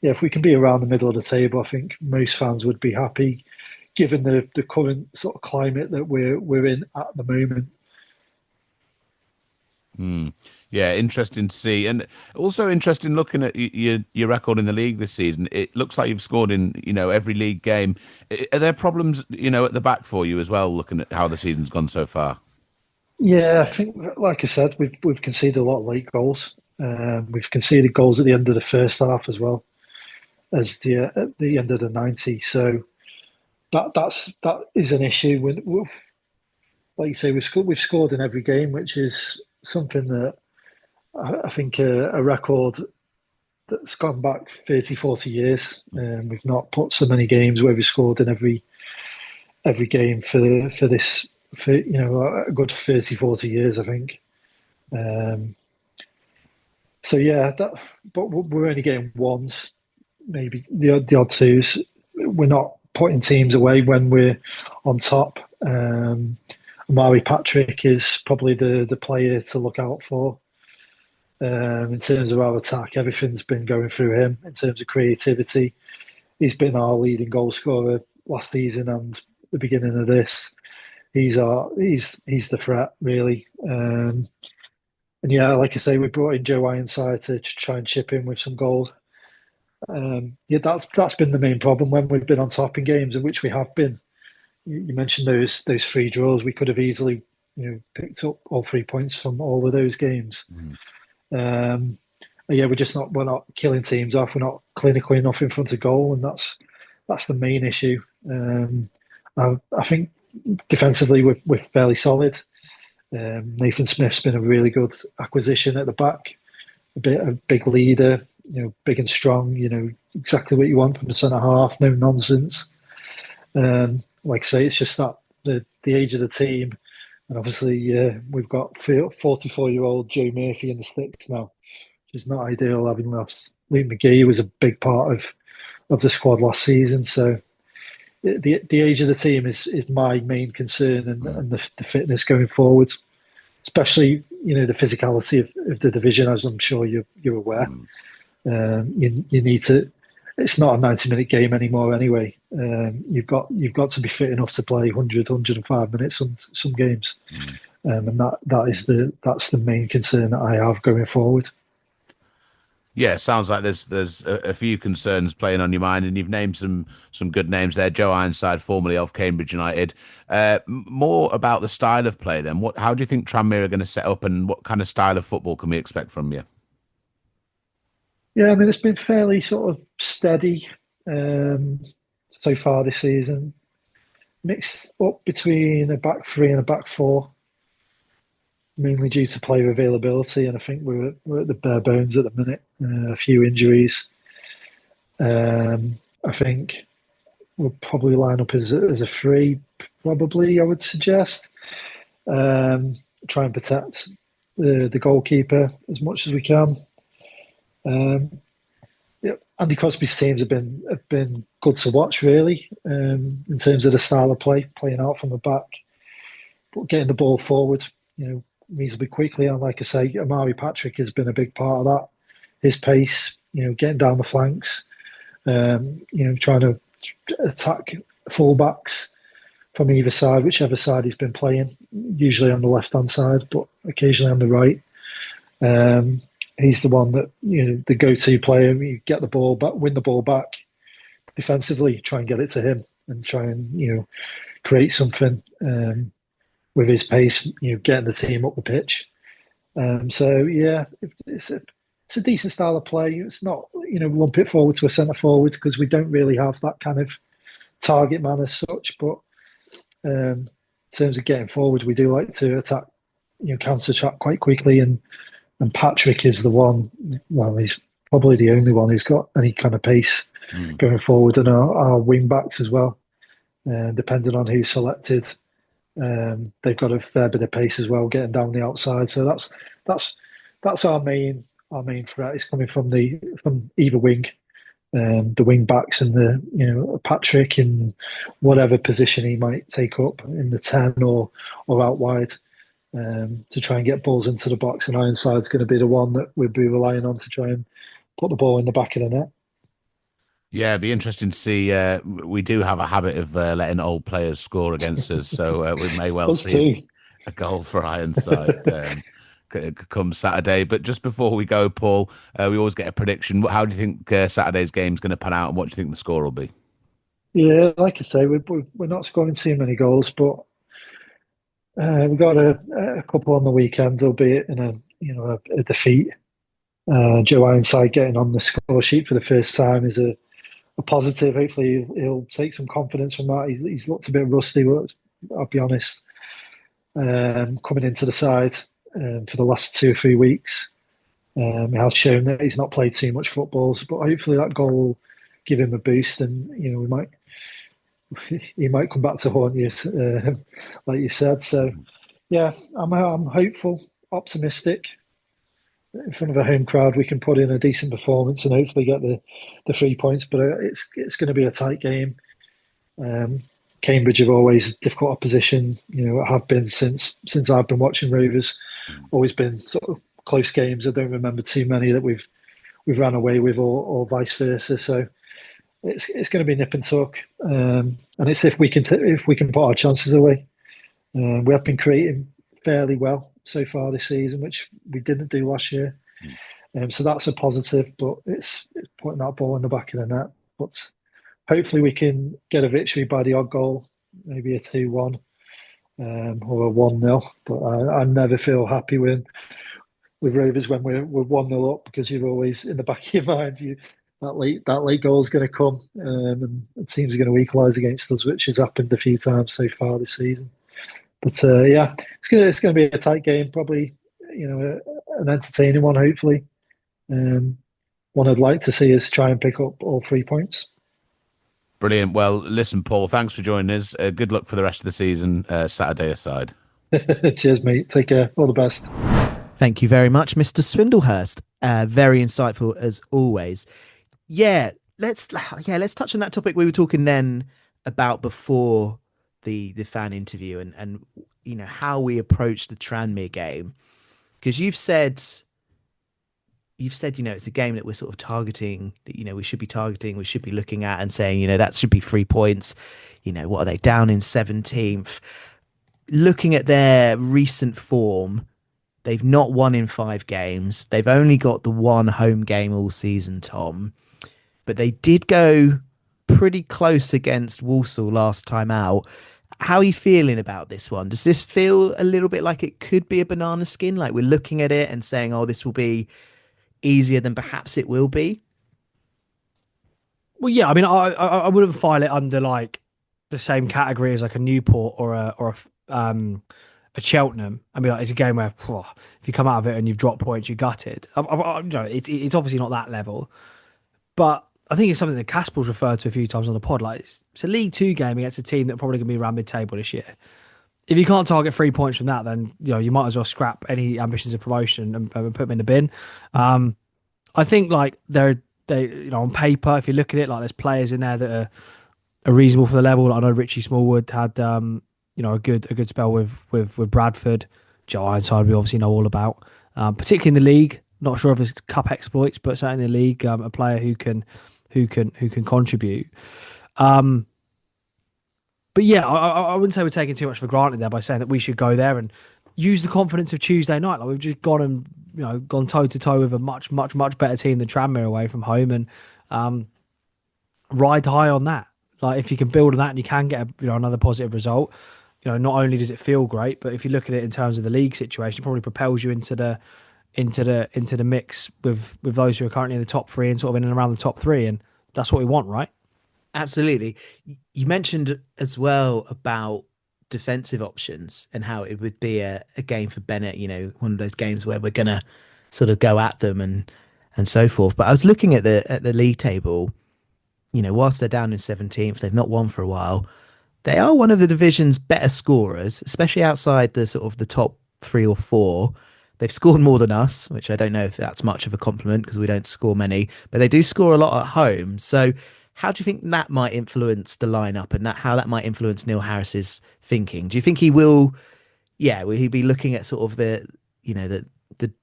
yeah, if we can be around the middle of the table, I think most fans would be happy, given the current sort of climate that we're in at the moment. Yeah, interesting to see, and also interesting looking at your record in the league this season. It looks like you've scored in every league game. Are there problems at the back for you as well? Looking at how the season's gone so far. Yeah, I think, like I said, we've conceded a lot of late goals. We've conceded goals at the end of the first half as well as at the end of the 90. So that is an issue. Like you say, we've scored in every game, which is something that I think a record that's gone back 30, 40 years. We've not put so many games where we scored in every game for this, for a good 30, 40 years, I think. So yeah, but we're only getting ones, maybe the odd twos. We're not putting teams away when we're on top. Amari Patrick is probably the player to look out for. In terms of our attack, everything's been going through him. In terms of creativity, he's been our leading goal scorer last season and the beginning of this. He's the threat really. And yeah, like I say, we brought in Joe Ironside to try and chip in with some goals. Yeah, that's been the main problem when we've been on top in games, in which we have been. You mentioned those 3 draws. We could have easily, picked up all 3 points from all of those games. Yeah, we're not killing teams off. We're not clinical enough in front of goal, and that's the main issue. I think defensively we're fairly solid. Nathan Smith's been a really good acquisition at the back, a big leader, big and strong, exactly what you want from a centre half, no nonsense. Like I say, it's just that the age of the team, and obviously we've got 44-year-old Joe Murphy in the sticks now, which is not ideal, having lost Luke McGee, who was a big part of the squad last season. So the age of the team is my main concern, and the fitness going forward, especially the physicality of the division, as I'm sure you're aware. You need to. It's not a 90-minute game anymore. Anyway, you've got to be fit enough to play 100, 105 minutes some games, and that's the main concern that I have going forward. Yeah, sounds like there's a few concerns playing on your mind, and you've named some good names there. Joe Ironside, formerly of Cambridge United. More about the style of play then. How do you think Tranmere are going to set up, and what kind of style of football can we expect from you? Yeah, I mean, it's been fairly sort of steady so far this season. Mixed up between a back three and a back four, mainly due to player availability, and I think we're at the bare bones at the minute. A few injuries. I think we'll probably line up as a three, probably, I would suggest. Try and protect the goalkeeper as much as we can. Andy Crosby's teams have been good to watch, really, in terms of the style of play, playing out from the back, but getting the ball forward, reasonably quickly. And like I say, Amari Patrick has been a big part of that. His pace, getting down the flanks, trying to attack fullbacks from either side, whichever side he's been playing, usually on the left-hand side, but occasionally on the right. He's the one that, the go-to player. You get the ball back, win the ball back defensively, try and get it to him and try and, create something with his pace, getting the team up the pitch. So, yeah, it's a decent style of play. It's not, lump it forward to a centre forward, because we don't really have that kind of target man as such. But in terms of getting forward, we do like to attack, counter-attack quite quickly, and Patrick is the one. Well, he's probably the only one who's got any kind of pace going forward, and our wing backs as well. Depending on who's selected, they've got a fair bit of pace as well, getting down the outside. So that's our main threat is coming from either wing, the wing backs, and the Patrick in whatever position he might take up in the 10 or out wide. To try and get balls into the box, and Ironside's going to be the one that we'll be relying on to try and put the ball in the back of the net. Yeah, it'd be interesting to see. We do have a habit of letting old players score against us, so we may well see a goal for Ironside come Saturday. But just before we go, Paul, we always get a prediction. How do you think Saturday's game is going to pan out, and what do you think the score will be? Yeah, like I say, we're not scoring too many goals, but we got a couple on the weekend, albeit in a defeat. Joe Ironside getting on the score sheet for the first time is a positive. Hopefully, he'll take some confidence from that. He's looked a bit rusty, but I'll be honest, coming into the side for the last 2 or 3 weeks. He has shown that he's not played too much football, but hopefully that goal will give him a boost, and we might he might come back to haunt you, like you said. So yeah, I'm hopeful, optimistic. In front of a home crowd, we can put in a decent performance and hopefully get the 3 points. But it's going to be a tight game. Cambridge have always difficult opposition. Have been since I've been watching Rovers. Always been sort of close games. I don't remember too many that we've ran away with, or vice versa. So it's going to be nip and tuck, and it's if we can put our chances away. We have been creating fairly well so far this season, which we didn't do last year. So that's a positive, but it's putting that ball in the back of the net. But hopefully we can get a victory by the odd goal, maybe a 2-1 or a 1-0. But I never feel happy with Rovers when we're 1-0 up, because you're always in the back of your mind that late goal is going to come, and teams are going to equalise against us, which has happened a few times so far this season. But yeah, it's going to be a tight game, probably. An entertaining one, hopefully. One I'd like to see is try and pick up all 3 points. Brilliant. Well, listen, Paul, thanks for joining us. Good luck for the rest of the season, Saturday aside. Cheers, mate. Take care. All the best. Thank you very much, Mr. Swindlehurst. Very insightful as always. Yeah, let's touch on that topic we were talking then about before the fan interview, and how we approach the Tranmere game, because you've said it's a game that we're sort of targeting, that we should be targeting, we should be looking at and saying that should be 3 points. What are they, down in 17th? Looking at their recent form, they've not won in 5 games. They've only got the 1 home game all season, Tom, but they did go pretty close against Walsall last time out. How are you feeling about this one? Does this feel a little bit like it could be a banana skin? Like we're looking at it and saying, oh, this will be easier than perhaps it will be? Well, yeah, I mean, I wouldn't file it under like the same category as like a Newport or a Cheltenham. I mean, like, it's a game where if you come out of it and you've dropped points, you're gutted. It's obviously not that level, but I think it's something that Caspel's referred to a few times on the pod. Like it's a League Two game against a team that probably going to be around mid-table this year. If you can't target 3 points from that, then you might as well scrap any ambitions of promotion and put them in the bin. I think like they on paper, if you look at it, like there's players in there that are reasonable for the level. Like I know Richie Smallwood had a good spell with Bradford. Joe Ironside we obviously know all about, particularly in the league. Not sure of his cup exploits, but certainly in the league, a player who can contribute. But yeah, I wouldn't say we're taking too much for granted there by saying that we should go there and use the confidence of Tuesday night. Like we've just gone and gone toe to toe with a much better team than Tranmere away from home, and ride high on that. Like if you can build on that and you can get another positive result, not only does it feel great, but if you look at it in terms of the league situation, it probably propels you into the mix with those who are currently in the top 3 and sort of in and around the top 3, and that's what we want, right? Absolutely. You mentioned as well about defensive options and how it would be a game for Bennett, one of those games where we're going to sort of go at them and so forth. But I was looking at the league table, whilst they're down in 17th, they've not won for a while. They are one of the division's better scorers, especially outside the sort of the top 3 or 4. They've scored more than us, which I don't know if that's much of a compliment because we don't score many, but they do score a lot at home. So how do you think that might influence the lineup and how that might influence Neil Harris's thinking? Do you think he will he be looking at sort of the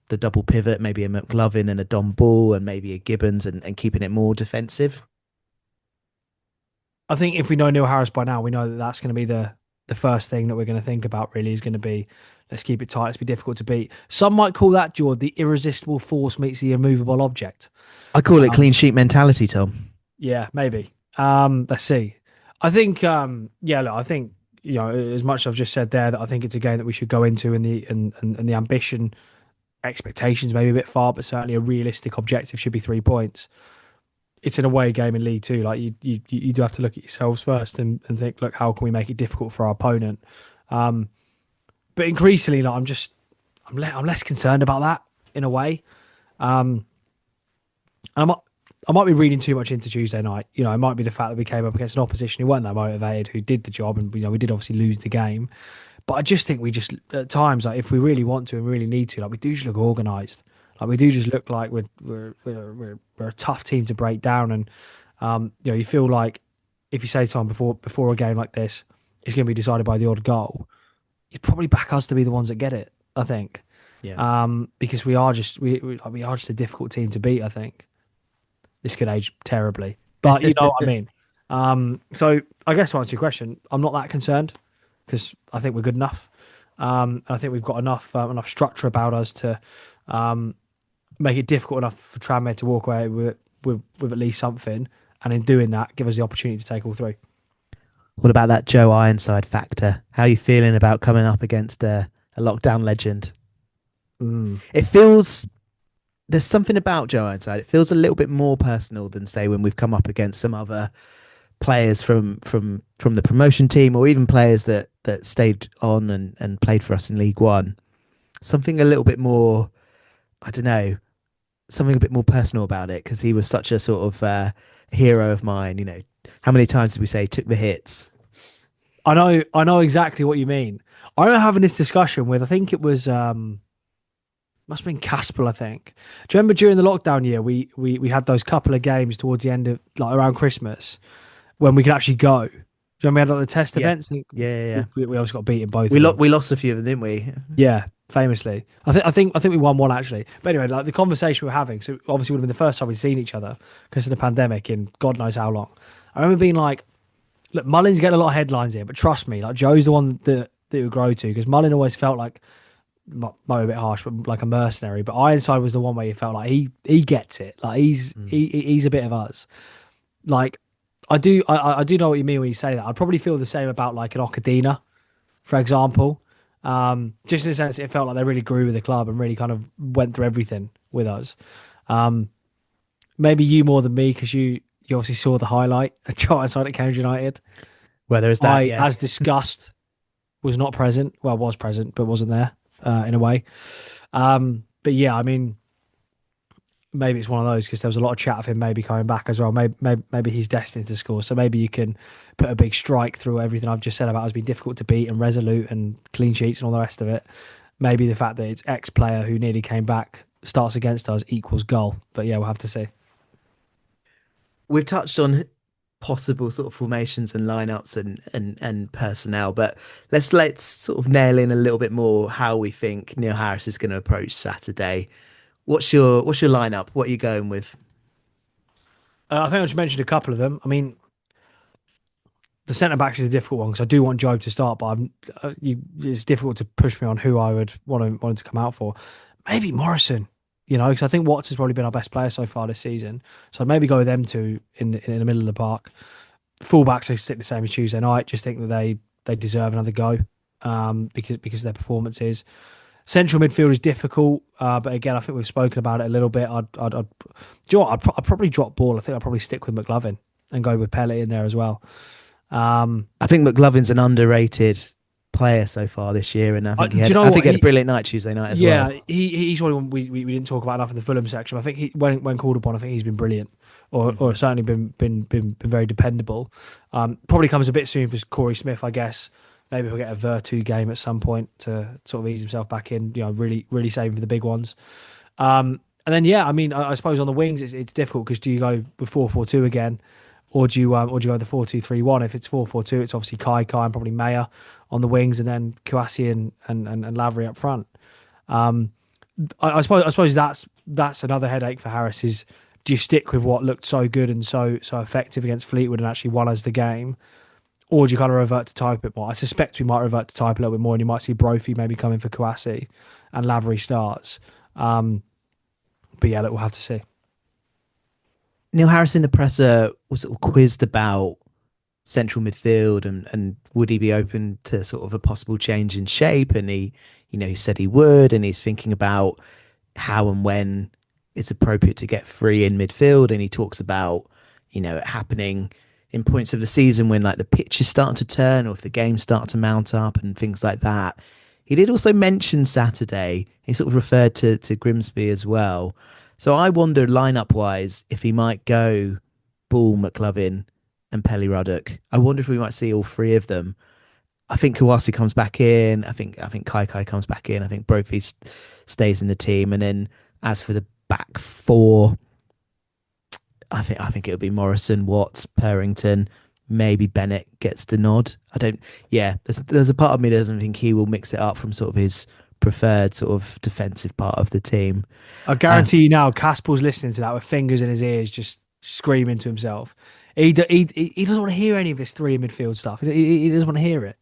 double pivot, maybe a McLovin and a Don Ball and maybe a Gibbons and keeping it more defensive? I think if we know Neil Harris by now, we know that that's going to be the first thing that we're going to think about really is going to be, let's keep it tight, let's be difficult to beat. Some might call that, Jord, the irresistible force meets the immovable object. I call it clean sheet mentality, Tom. Yeah, maybe. Let's see. I think, I think, as much as I've just said there, that I think it's a game that we should go into and the ambition, expectations maybe a bit far, but certainly a realistic objective should be 3 points. It's an away game in League Two. Like you do have to look at yourselves first and think, look, how can we make it difficult for our opponent? But increasingly, like I'm less concerned about that in a way. And I might be reading too much into Tuesday night. You know, it might be the fact that we came up against an opposition who weren't that motivated, who did the job, and we did obviously lose the game. But I just think we just at times, like if we really want to and really need to, like we do just look organised. Like we do just look like we're a tough team to break down, and you feel like if you say to someone before a game like this, it's going to be decided by the odd goal. You'd probably back us to be the ones that get it. I think, because we are just we are just a difficult team to beat. I think this could age terribly, but you know what I mean. So I guess to answer your question, I'm not that concerned because I think we're good enough. I think we've got enough structure about us to make it difficult enough for Tranmere to walk away with at least something, and in doing that, give us the opportunity to take all three. What about that Joe Ironside factor? How are you feeling about coming up against a lockdown legend? It feels there's something about Joe Ironside. It feels a little bit more personal than say when we've come up against some other players from the promotion team, or even players that stayed on and played for us in League One. Something a little bit more, I don't know, something a bit more personal about it, because he was such a sort of hero of mine. You know, how many times did we say he took the hits? I know exactly what you mean. I remember having this discussion with, I think it was must have been Casper, I think. Do you remember during the lockdown year we had those couple of games towards the end of, like, around Christmas, when we could actually go? Do you remember we had like the test events? Yeah. We always got beaten both. We lost a few of them, didn't we? Yeah, famously. I think we won one actually. But anyway, like the conversation we were having, so obviously would have been the first time we'd seen each other because of the pandemic in God knows how long. I remember being like, look, Mullin's getting a lot of headlines here, but trust me, like Joe's the one that it would grow to, because Mullin always felt like, might be a bit harsh, but like a mercenary. But Ironside was the one where you felt like he gets it. Like he's a bit of us. Like I do know what you mean when you say that. I'd probably feel the same about like an Okadina, for example. Just in the sense that it felt like they really grew with the club and really kind of went through everything with us. Maybe you more than me, because you obviously saw the highlight at Joe Ironside at Cambridge United. Well, there was that. As discussed, was not present. Well, was present, but wasn't there. In a way. But yeah, I mean, maybe it's one of those, because there was a lot of chat of him maybe coming back as well. Maybe he's destined to score. So maybe you can put a big strike through everything I've just said about us being difficult to beat and resolute and clean sheets and all the rest of it. Maybe the fact that it's ex-player who nearly came back starts against us equals goal. But yeah, we'll have to see. We've touched on possible sort of formations and lineups and personnel, but let's sort of nail in a little bit more how we think Neil Harris is going to approach Saturday. What's your lineup? What are you going with? I think I just mentioned a couple of them. I mean, the centre backs is a difficult one, because I do want Job to start, but it's difficult to push me on who I would want to come out for. Maybe Morrison. Because I think Watts has probably been our best player so far this season. So I'd maybe go with them two in the middle of the park. Fullbacks, I stick the same as Tuesday night. Just think that they deserve another go because of their performances. Central midfield is difficult, but again, I think we've spoken about it a little bit. Do you know what? I'd probably drop ball. I think I'd probably stick with McLovin and go with Pellet in there as well. I think McLovin's an underrated player so far this year, and I think he had a brilliant night Tuesday night as well. Yeah, he's one we didn't talk about enough in the Fulham section. I think when called upon, I think he's been brilliant, or certainly been very dependable. Probably comes a bit soon for Corey Smith, I guess. Maybe he'll get a Vertu game at some point to sort of ease himself back in. Really saving for the big ones. And then I mean, I suppose on the wings it's difficult, because do you go with 4-4-2 again, or do you go with the 4-2-3-1? If it's 4-4-2, it's obviously Kai and probably Mayer on the wings, and then CUFC and Lavery up front. I suppose that's another headache for Harris. Is do you stick with what looked so good and so effective against Fleetwood and actually won us the game, or do you kind of revert to type a bit more? I suspect we might revert to type a little bit more, and you might see Brophy maybe coming for CUFC and Lavery starts. But yeah, look, we'll have to see. Neil Harris in the presser was sort of quizzed about central midfield and would he be open to sort of a possible change in shape, and he said he would, and he's thinking about how and when it's appropriate to get free in midfield, and he talks about it happening in points of the season when like the pitch is starting to turn, or if the games start to mount up and things like that. He did also mention Saturday. He sort of referred to Grimsby as well. So I wonder lineup wise if he might go Ball, McLovin, and Pelly Ruddock. I wonder if we might see all three of them. I think Kawasi comes back in. I think Kai comes back in. I think Brophy stays in the team. And then as for the back four, I think it would be Morrison, Watts, Purrington. Maybe Bennett gets the nod. I don't. Yeah, there's a part of me that doesn't think he will mix it up from sort of his preferred sort of defensive part of the team. I guarantee you now, Caspel's listening to that with fingers in his ears, just screaming to himself. He doesn't want to hear any of this three in midfield stuff. He doesn't want to hear it.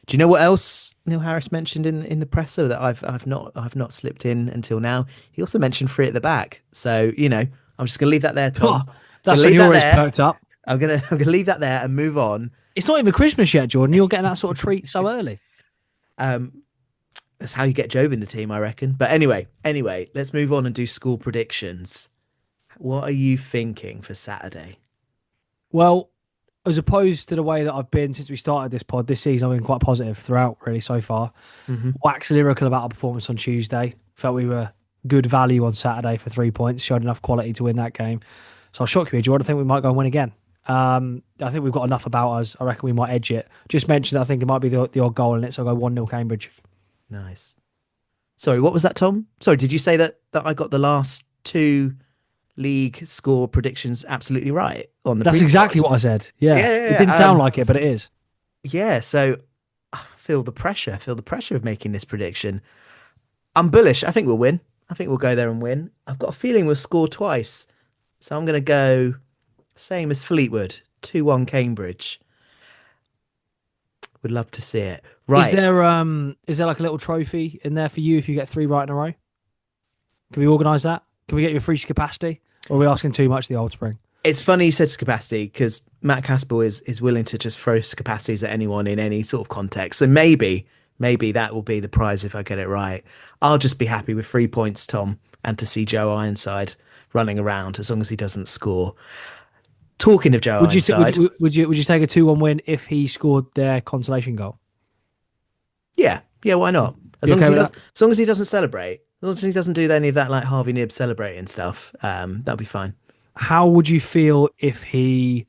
Do you know what else Neil Harris mentioned in the presser that I've not slipped in until now? He also mentioned three at the back. So I'm just gonna leave that there, Tom. That's when you're always perked up. I'm gonna leave that there and move on. It's not even Christmas yet, Jordan. You're getting that sort of treat so early. That's how you get Job in the team, I reckon. But anyway, let's move on and do school predictions. What are you thinking for Saturday? Well, as opposed to the way that I've been since we started this pod this season, I've been quite positive throughout, really, so far. Wax lyrical about our performance on Tuesday. Felt we were good value on Saturday for 3 points. Showed enough quality to win that game. So I'll shock you, Jordan. I think we might go and win again. I think we've got enough about us. I reckon we might edge it. Just mentioned, I think it might be the odd goal in it, so I'll go 1-0 Cambridge. Nice. Sorry, what was that, Tom? Sorry, did you say that I got the last two league score predictions absolutely right on the? That's exactly what I said. Yeah. It didn't sound like it, but it is. Yeah. So I feel the pressure. Of making this prediction. I'm bullish. I think we'll win. I think we'll go there and win. I've got a feeling we'll score twice, so I'm going to go same as Fleetwood, 2-1 Cambridge. Would love to see it. Right. Is there like a little trophy in there for you if you get 3 right in a row? Can we organise that? Can we get you a free skepasti? Or are we asking too much the Old Spring? It's funny you said skepasti because Matt Caspel is willing to just throw skepastis at anyone in any sort of context. So maybe that will be the prize if I get it right. I'll just be happy with 3 points, Tom, and to see Joe Ironside running around as long as he doesn't score. Talking of Joe Ironside, would you take a 2-1 win if he scored their consolation goal? Yeah, why not? As long as he doesn't celebrate, as long as he doesn't do any of that like Harvey Nibb celebrating stuff, that'll be fine. How would you feel if he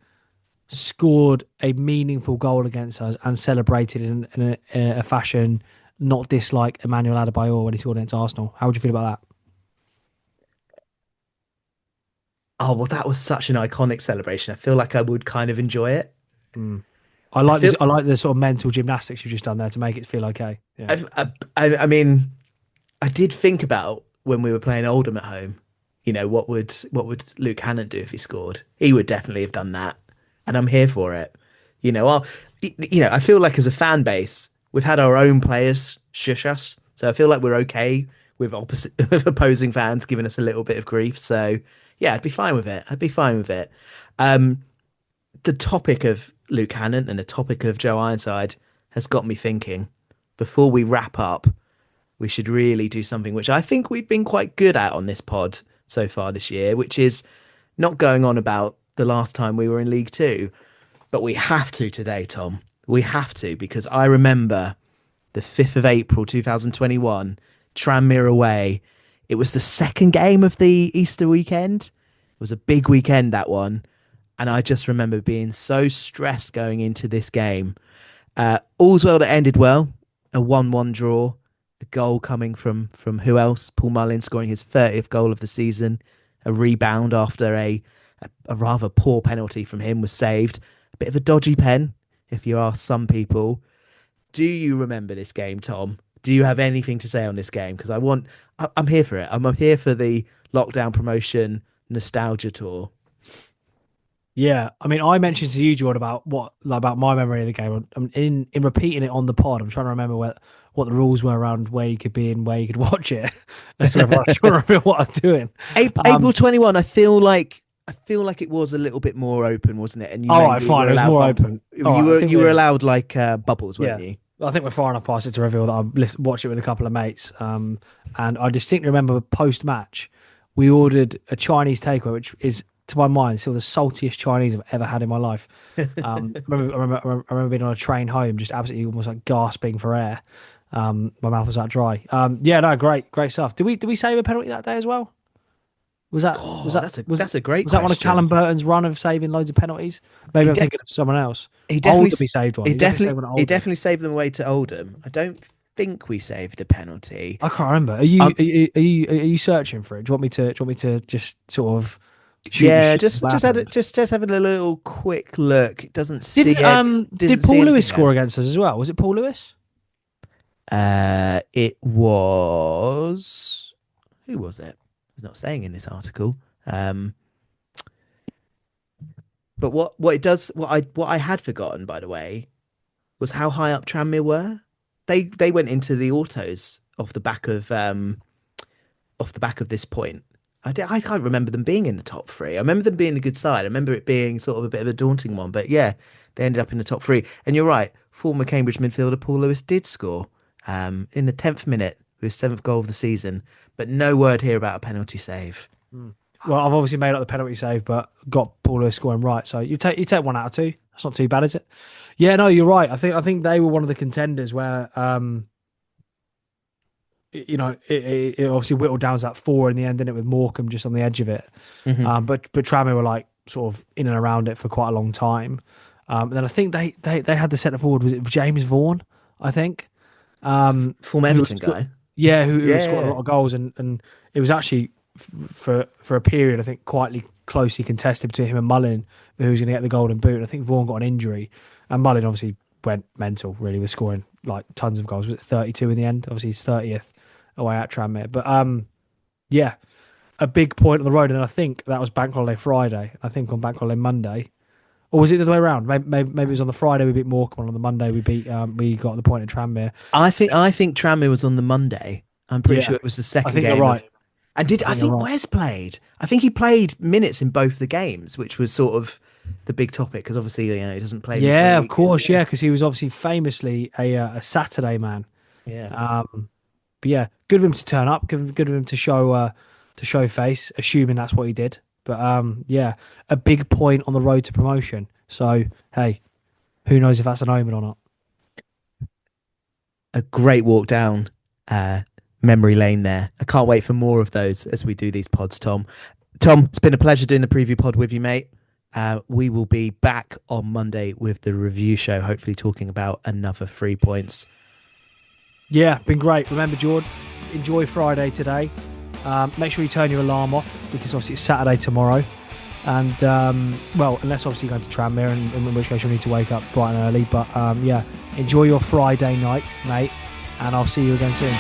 scored a meaningful goal against us and celebrated in a fashion not dislike Emmanuel Adebayor when he scored against Arsenal? How would you feel about that? Oh, well, that was such an iconic celebration. I feel like I would kind of enjoy it. I like the sort of mental gymnastics you've just done there to make it feel okay. Yeah. I mean, I did think about when we were playing Oldham at home. What would Luke Hannant do if he scored? He would definitely have done that, and I'm here for it. I feel like as a fan base, we've had our own players shush us, so I feel like we're okay with opposing fans giving us a little bit of grief. So yeah, I'd be fine with it. The topic of Luke Hannant and the topic of Joe Ironside has got me thinking, before we wrap up, we should really do something which I think we've been quite good at on this pod so far this year, which is not going on about the last time we were in League Two. But we have to today, Tom. We have to, because I remember the 5th of April 2021, Tranmere away. It was the second game of the Easter weekend. It was a big weekend, that one. And I just remember being so stressed going into this game. All's well that ended well. A 1-1 draw. A goal coming from who else? Paul Mullin scoring his 30th goal of the season. A rebound after a rather poor penalty from him was saved. A bit of a dodgy pen, if you ask some people. Do you remember this game, Tom? Do you have anything to say on this game? Because I'm here for it. I'm here for the lockdown promotion nostalgia tour. Yeah, I mean, I mentioned to you, Jord, about my memory of the game. In repeating it on the pod, I'm trying to remember what the rules were around where you could be and where you could watch it. That's what I'm trying to remember what I'm doing. April 21. I feel like it was a little bit more open, wasn't it? And all right, fine. It was more open. You were allowed like bubbles, weren't you? I think we're far enough past it to reveal that I watched it with a couple of mates. And I distinctly remember post-match, we ordered a Chinese takeaway, which is, to my mind, still the saltiest Chinese I've ever had in my life. I remember being on a train home, just absolutely almost like gasping for air. My mouth was that dry. Great stuff. Did we save a penalty that day as well? Was that God, was that that's a great was that one of question. Callum Burton's run of saving loads of penalties? Maybe I'm thinking of someone else. He definitely Oldham he saved one. He saved one at he Oldham. definitely saved them away to Oldham. I don't think we saved a penalty. I can't remember. Are you searching for it? Do you want me to just sort of shoot just having a little quick look. It doesn't see did doesn't Paul see Lewis anything score against us as well? Was it Paul Lewis? It was, who was it? It's not saying in this article. But what I had forgotten, by the way, was how high up Tranmere were. They went into the autos off the back of this point. I can't remember them being in the top three. I remember them being a good side. I remember it being sort of a bit of a daunting one. But yeah, they ended up in the top three. And you're right, former Cambridge midfielder Paul Lewis did score in the 10th minute with his 7th goal of the season. But no word here about a penalty save. Well, I've obviously made up the penalty save, but got Paul Lewis scoring right. So you take 1 out of 2. That's not too bad, is it? Yeah, no, you're right. I think they were one of the contenders where it obviously whittled down to that 4 in the end, didn't it, with Morecambe just on the edge of it. Mm-hmm. But Tranmere were like sort of in and around it for quite a long time. And then I think they had the centre forward, was it James Vaughan? I think. Former Everton guy. Yeah, who scored a lot of goals, and it was actually for a period, I think, quietly closely contested between him and Mullin, who was going to get the golden boot. And I think Vaughan got an injury, and Mullin obviously went mental, really, with scoring like tons of goals. Was it 32 in the end? Obviously, he's 30th away at Tranmere. But yeah, a big point on the road. And then I think that was Bank Holiday Friday. I think on Bank Holiday Monday, or was it the other way around? Maybe it was on the Friday we beat Morecambe, and on the Monday we got the point at Tranmere. I think Tranmere was on the Monday. I'm pretty sure it was the second I think game. you're right. I think Wes played. I think he played minutes in both the games, which was sort of the big topic because obviously he doesn't play. Yeah, of course, yeah, because he was obviously famously a Saturday man. Yeah. But yeah, good of him to turn up. Good of him to show face, assuming that's what he did. But yeah, a big point on the road to promotion. So hey, who knows if that's an omen or not? A great walk down memory lane there. I can't wait for more of those as we do these pods, Tom. Tom, it's been a pleasure doing the preview pod with you, mate. We will be back on Monday with the review show, hopefully talking about another 3 points. Yeah, been great. Remember, Jord, enjoy Friday today. Make sure you turn your alarm off because obviously it's Saturday tomorrow. And, well, unless obviously you're going to Tranmere, and in which case you'll need to wake up bright and early. But, yeah, enjoy your Friday night, mate. And I'll see you again soon.